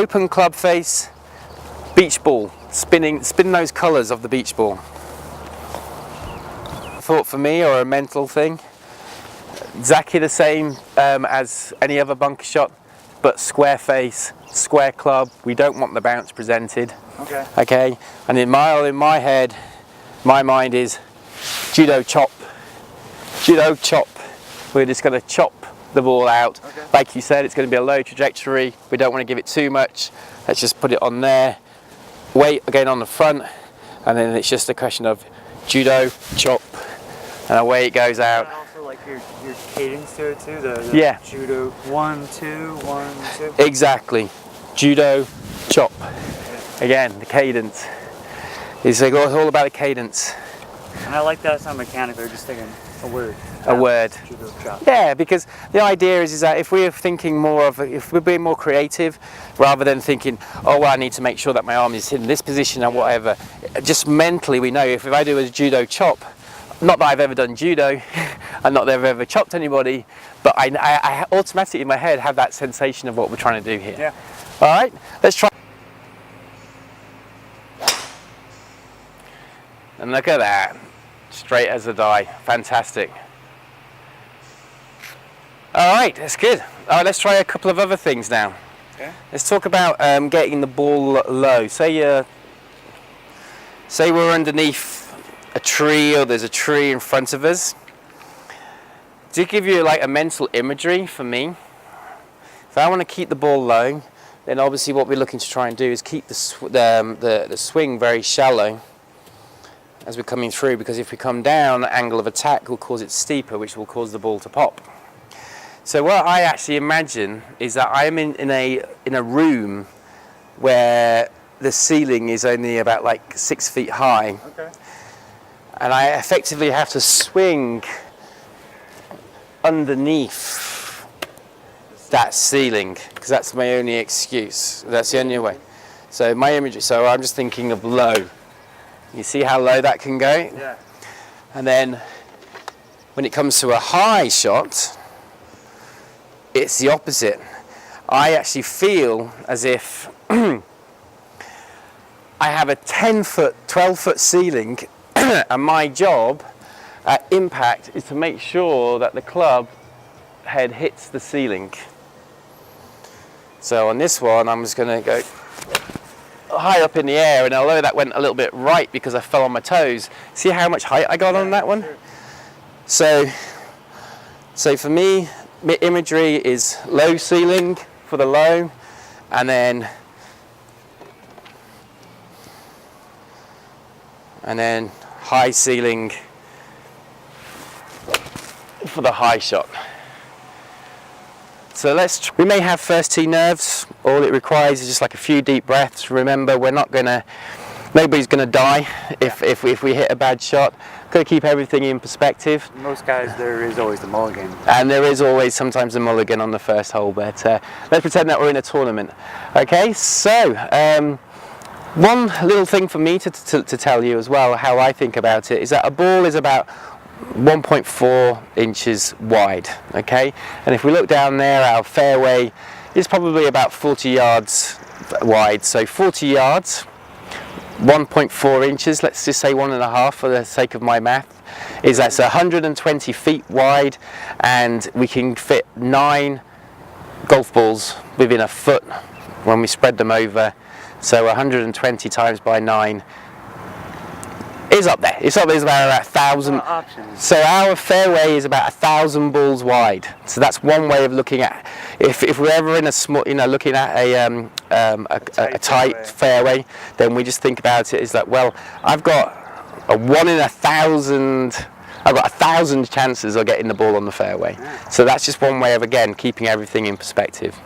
open club face, beach ball, spin those colours of the beach ball. Thought for me, or a mental thing, exactly the same as any other bunker shot, but square face, square club. We don't want the bounce presented. Okay. Okay. And in my head, my mind is judo chop. Judo chop. We're just going to chop the ball out. Okay. Like you said, it's going to be a low trajectory. We don't want to give it too much. Let's just put it on there. Weight again on the front, and then it's just a question of judo chop, and away it goes out. And also like your cadence to it too. The yeah. Judo 1 2 1 2. Exactly. Judo chop. Again, the cadence. It's all about the cadence. And I like that it's not mechanical. You're just thinking a word. A word. Judo chop. Yeah, because the idea is that if we're thinking more of, if we're being more creative, rather than thinking, oh, well, I need to make sure that my arm is in this position or whatever, just mentally we know if I do a judo chop, not that I've ever done judo, and not that I've ever chopped anybody, but I automatically in my head have that sensation of what we're trying to do here. Yeah. All right, let's try. And look at that, straight as a die, fantastic. All right, that's good. All right, let's try a couple of other things now. Okay. Let's talk about getting the ball low. Say we're underneath a tree, or there's a tree in front of us. To give you like a mental imagery for me, if I want to keep the ball low, then obviously what we're looking to try and do is keep the swing very shallow as we're coming through, because if we come down, the angle of attack will cause it steeper, which will cause the ball to pop. So what I actually imagine is that I'm in a room where the ceiling is only about like 6 feet high. Okay. And I effectively have to swing underneath that ceiling, because that's my only excuse. That's the only way. So my image, so I'm just thinking of low. You see how low that can go? Yeah. And then when it comes to a high shot, it's the opposite. I actually feel as if I have a 10-foot, 12-foot ceiling, and my job at impact is to make sure that the club head hits the ceiling. So on this one, I'm just going to go high up in the air, and although that went a little bit right because I fell on my toes, see how much height I got on that one? So for me, imagery is low ceiling for the low, and then high ceiling for the high shot. So we may have first tee nerves. All it requires is just like a few deep breaths. Remember, nobody's gonna die if we hit a bad shot. Got to keep everything in perspective. Most guys, there is always the mulligan. And there is always sometimes a mulligan on the first hole, but let's pretend that we're in a tournament. Okay, so one little thing for me to tell you as well, how I think about it, is that a ball is about 1.4 inches wide, okay? And if we look down there, our fairway is probably about 40 yards wide. So 40 yards, 1.4 inches, let's just say 1.5 for the sake of my math, that's 120 feet wide, and we can fit 9 golf balls within a foot when we spread them over. So 120 times by 9 is up there. It's about 1,000. Options. So our fairway is about 1,000 balls wide. So that's one way of looking at. If we're ever in a small, looking at a tight fairway, then we just think about it as that. Well, I've got a 1 in 1,000. I've got 1,000 chances of getting the ball on the fairway. So that's just one way of, again, keeping everything in perspective.